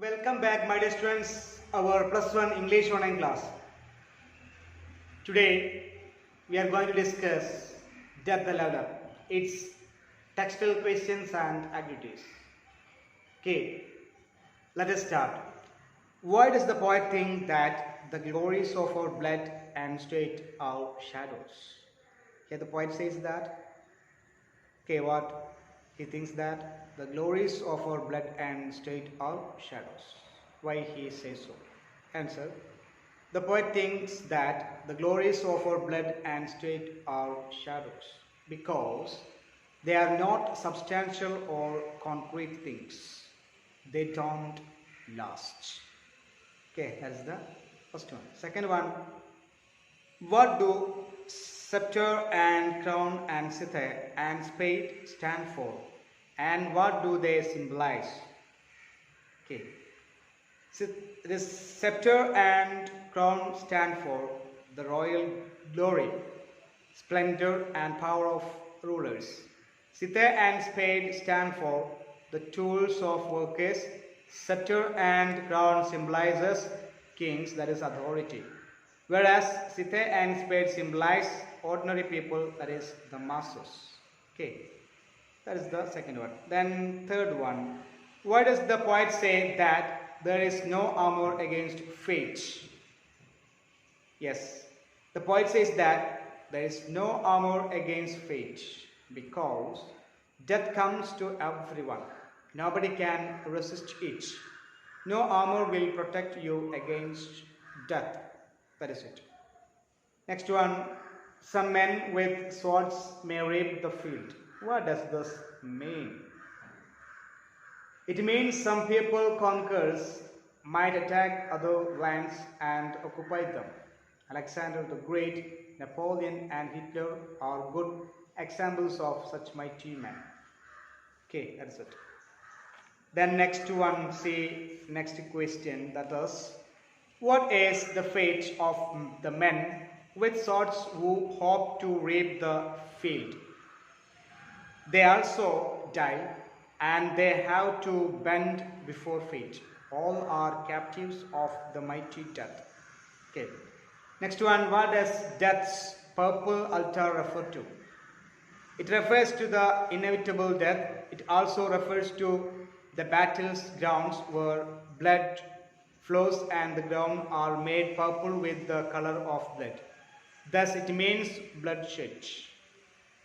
Welcome back, my dear students, our plus one English online class. Today we are going to discuss depth level, its textual questions and activities. Okay, let us start. Why does the poet think that the glories of our blood and sweat are shadows? Here the poet says that. Okay, what? He thinks that the glories of our blood and sweat are shadows. Why he says so? Answer. The poet thinks that the glories of our blood and sweat are shadows because they are not substantial or concrete things. They don't last. Okay, that's the first one. Second one, what do scepter and crown and cither and spade stand for? And what do they symbolize? Okay. This scepter and crown stand for the royal glory, splendor and power of rulers. Cither and spade stand for the tools of workers. Scepter and crown symbolizes kings, that is authority. Whereas cither and spade symbolize ordinary people, that is the masses. Okay, that is the second one. Then third one, why does the poet say that there is no armor against fate? Yes, the poet says that there is no armor against fate because death comes to everyone. Nobody can resist it. No armor will protect you against death. That is it. Next one, some men with swords may reap the field. What does this mean? It means some people, conquerors, might attack other lands and occupy them. Alexander the Great, Napoleon and Hitler are good examples of such mighty men. Okay, that's it. Then next one, see next question, that is, what is the fate of the men with swords who hope to reap the field? They also die and they have to bend before fate. All are captives of the mighty death. Okay. Next one, what does death's purple altar refer to? It refers to the inevitable death. It also refers to the battle's grounds where blood flows and the ground are made purple with the color of blood. Thus it means bloodshed.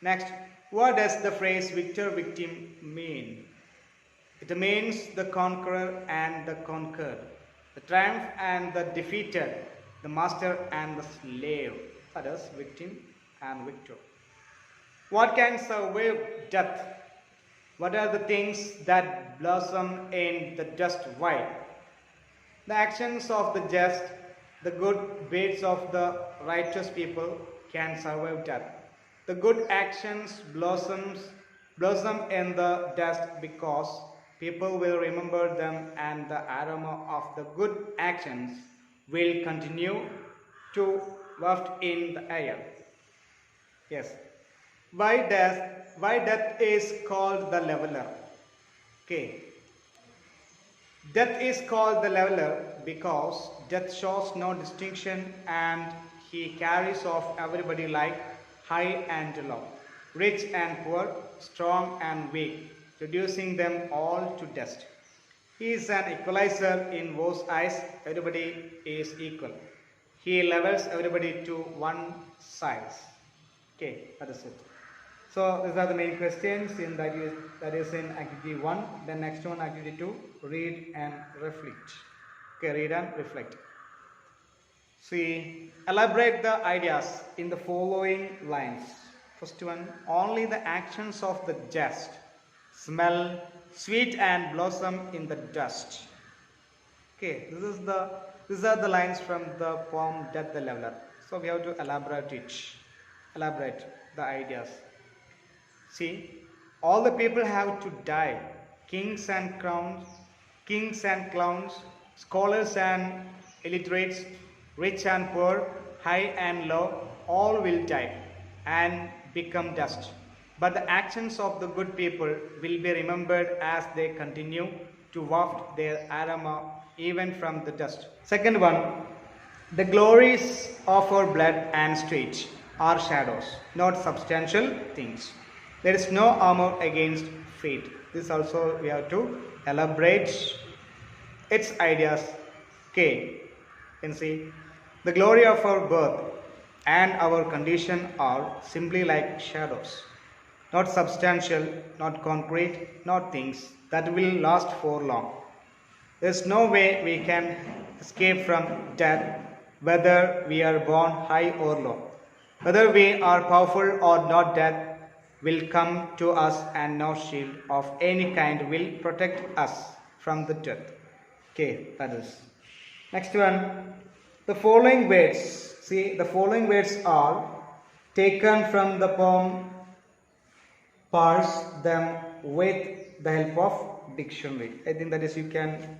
Next, what does the phrase victor victim mean? It means the conqueror and the conquered, the triumph and the defeated, the master and the slave. That is victim and victor. What can survive death? What are the things that blossom in the dust? Why? The actions of the just, the good deeds of the righteous people can survive death. The good actions blossom in the dust because people will remember them and the aroma of the good actions will continue to waft in the air. Yes. Why death is called the leveler? Okay. Death is called the leveler because death shows no distinction and he carries off everybody like high and low, rich and poor, strong and weak, reducing them all to dust. He is an equalizer in Woe's eyes. Everybody is equal. He levels everybody to one size. Okay, that is it. So these are the main questions that is in activity 1. Then next one, activity 2, read and reflect. Okay, read and reflect. See, elaborate the ideas in the following lines. First one, only the actions of the just smell sweet and blossom in the dust. Okay, these are the lines from the poem Death the Leveler. So we have to elaborate the ideas. See, all the people have to die. Kings and clowns, scholars and illiterates, rich and poor, high and low, all will die and become dust. But the actions of the good people will be remembered as they continue to waft their aroma even from the dust. Second one, the glories of our blood and street are shadows, not substantial things. There is no armor against fate. This also we have to elaborate its ideas. Okay, you can see the glory of our birth and our condition are simply like shadows, not substantial, not concrete, not things that will last for long. There is no way we can escape from death, whether we are born high or low. Whether we are powerful or not, death will come to us, and no shield of any kind will protect us from the death. Okay, that is. Next one, the following words. See, the following words are taken from the poem. Parse them with the help of dictionary. I think that is you can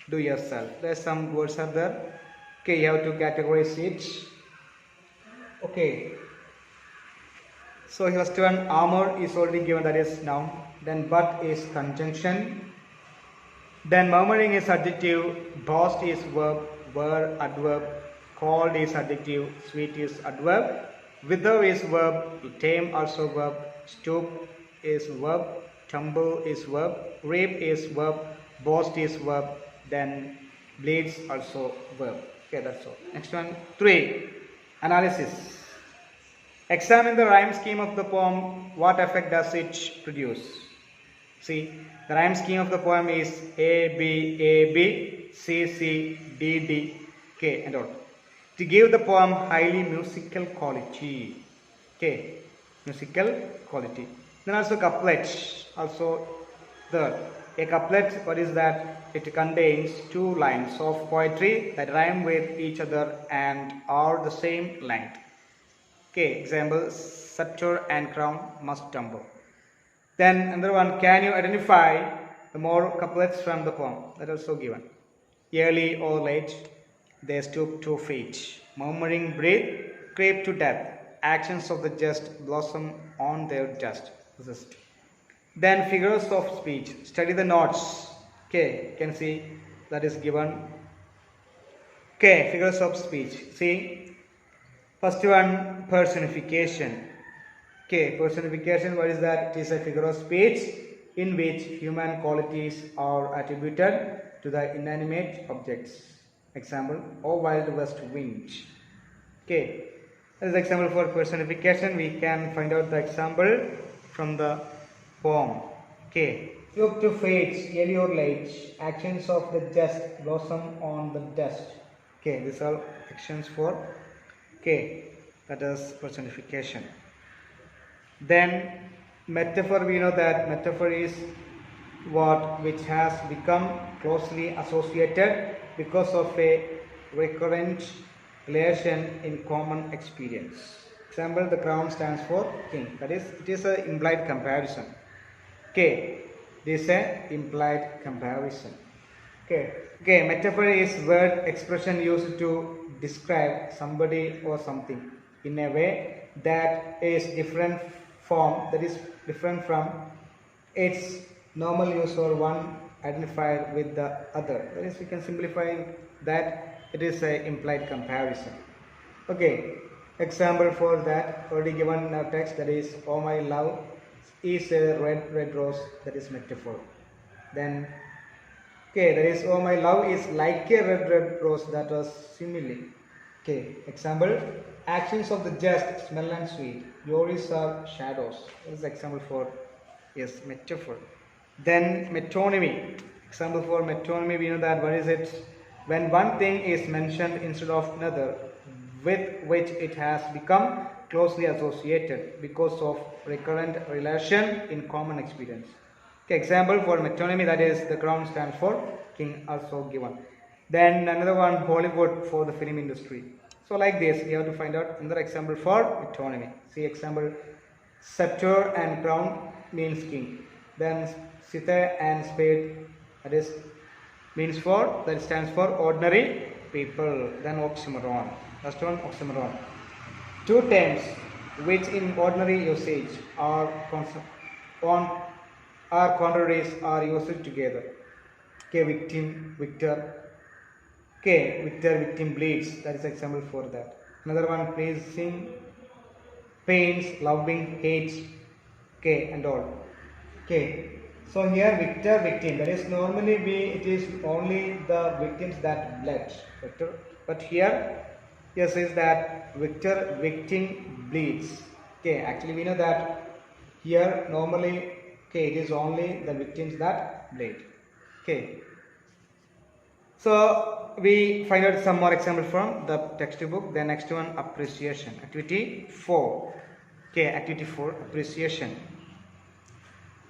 do yourself. There's some words are there. Okay, you have to categorize it. Okay. So first one, armor is already given, that is noun. Then but is conjunction. Then murmuring is adjective. Boast is verb. Were adverb. Cold is adjective. Sweet is adverb. Wither is verb. Tame also verb. Stoop is verb. Tumble is verb. Rape is verb. Boast is verb. Then bleeds also verb. Okay, that's all. Next one, 3. Analysis. Examine the rhyme scheme of the poem. What effect does it produce? See, the rhyme scheme of the poem is A, B, A, B, C, C, D, D, K, and all. To give the poem highly musical quality. Okay, musical quality. Then also couplet. Also third. A couplet, what is that? It contains 2 lines of poetry that rhyme with each other and are the same length. Okay, example, scepter and crown must tumble. Then another one, can you identify the more couplets from the poem? That also given. Early or late, they stoop to fate. Murmuring breathe, creep to death. Actions of the just blossom on their dust. Resist. Then figures of speech. Study the notes. Okay, you can see that is given. Okay, figures of speech. See, first one, personification. Okay, personification, what is that? It is a figure of speech in which human qualities are attributed to the inanimate objects. Example, O wild west wind. Okay, as an example for personification, we can find out the example from the poem. Okay, look to fates, early or late, actions of the just blossom on the dust. Okay, these are actions for, okay, that is personification. Then metaphor, we know that metaphor is what which has become closely associated because of a recurrent relation in common experience. Example, the crown stands for king. That is, it is an implied comparison. Okay, this is an implied comparison. Okay, metaphor is word expression used to describe somebody or something in a way that is different from its normal use or one identified with the other. That is, we can simplify that it is an implied comparison. Okay, example for that already given in our text, that is, oh my love is a red rose, that is metaphor. Then okay, that is, oh my love is like a red rose, that was simile. Okay, example, actions of the just smell and sweet, glories are shadows. This is example for, yes, metaphor. Then metonymy. Example for metonymy, we know that what is it? When one thing is mentioned instead of another, with which it has become closely associated because of recurrent relation in common experience. Okay, example for metonymy, that is, the crown stands for king, also given. Then another one, Hollywood, for the film industry. So like this, we have to find out another example for metonymy. See example, scepter and crown means king. Then scythe and spade, that is means for, that stands for ordinary people. Then oxymoron. Last one, oxymoron. 2 terms which in ordinary usage are contraries are used together. Okay, victim, victor. Okay, victor, victim bleeds. That is example for that. Another one, praising, pains, loving, hates. Okay, and all. Okay. So here victor, victim. That is normally it is only the victims that bled. Victor. But here says that victor, victim bleeds. Okay, actually we know that here normally it is only the victims that bleed. Okay. So we find out some more example from the textbook. The next one, appreciation. Activity 4. Okay, activity 4, appreciation.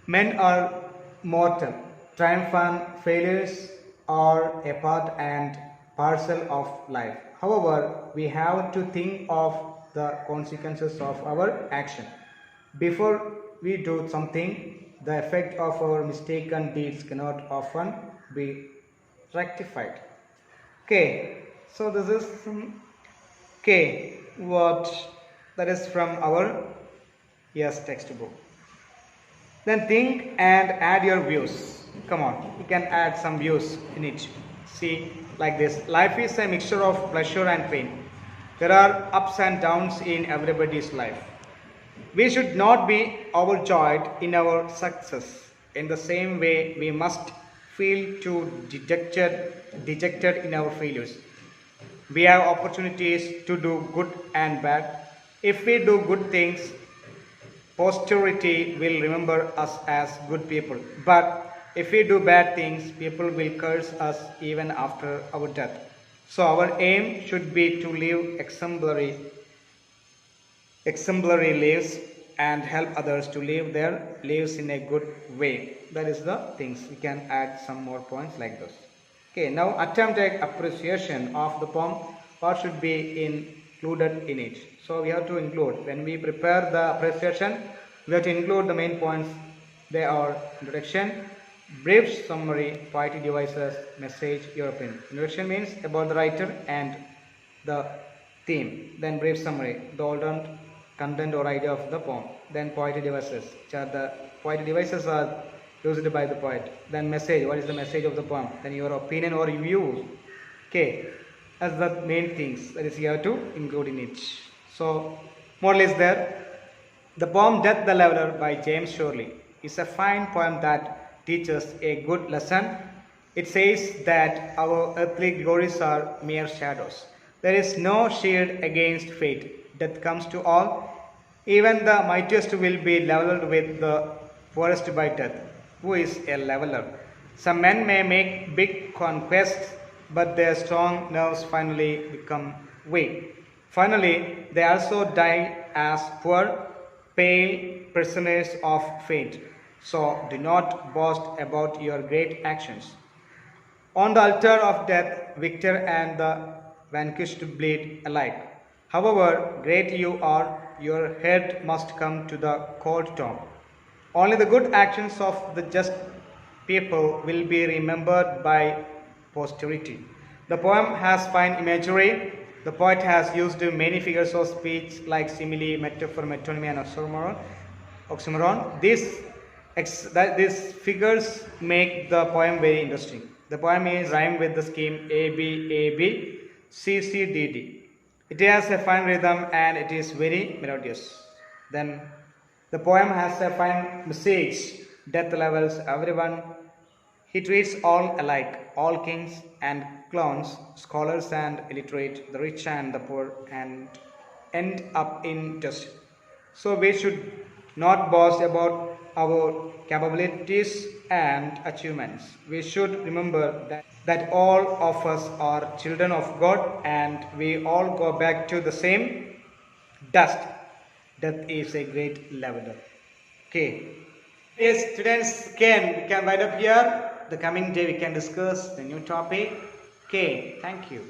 Men are mortal. Triumph and failures are a part and parcel of life. However, we have to think of the consequences of our action. Before we do something, the effect of our mistaken deeds cannot often be rectified. Okay, so this is what that is from our textbook. Then think and add your views. Come on, you can add some views in it. See, like this. Life is a mixture of pleasure and pain. There are ups and downs in everybody's life. We should not be overjoyed in our success. In the same way, we must feel too dejected in our failures. We have opportunities to do good and bad. If we do good things, posterity will remember us as good people. But if we do bad things, people will curse us even after our death. So our aim should be to live exemplary lives and help others to live their lives in a good way. That is the things. We can add some more points like this. Okay, now attempt an appreciation of the poem. What should be included in it? So we have to include, when we prepare the appreciation, we have to include the main points. They are introduction, brief summary, poetic devices, message, your opinion. Introduction means about the writer and the theme. Then brief summary, the older content or idea of the poem. Then poetic devices, which are the poetic devices are used by the poet. Then message, what is the message of the poem? Then your opinion or view. Okay, as the main things that is you have to include in it. So moral is there. The poem Death the Leveler by James Shirley is a fine poem that teaches a good lesson. It says that our earthly glories are mere shadows. There is no shield against fate. Death comes to all. Even the mightiest will be leveled with the poorest by death, who is a leveler. Some men may make big conquests, but their strong nerves finally become weak. Finally, they also die as poor, pale prisoners of fate. So do not boast about your great actions. On the altar of death, victor and the vanquished bleed alike. However great you are, your head must come to the cold tomb. Only the good actions of the just people will be remembered by posterity. The poem has fine imagery. The poet has used many figures of speech like simile, metaphor, metonymy, and oxymoron. These figures make the poem very interesting. The poem is rhymed with the scheme A-B, C-C-D-D. It has a fine rhythm and it is very melodious. Then the poem has a fine message. Death levels everyone. He treats all alike, all kings and clowns, scholars and illiterate, the rich and the poor, and end up in dust. So we should not boast about our capabilities and achievements. We should remember that all of us are children of God and we all go back to the same dust. Death is a great leveler. Okay. Yes, students, we can wind up here. The coming day we can discuss the new topic. Okay, thank you.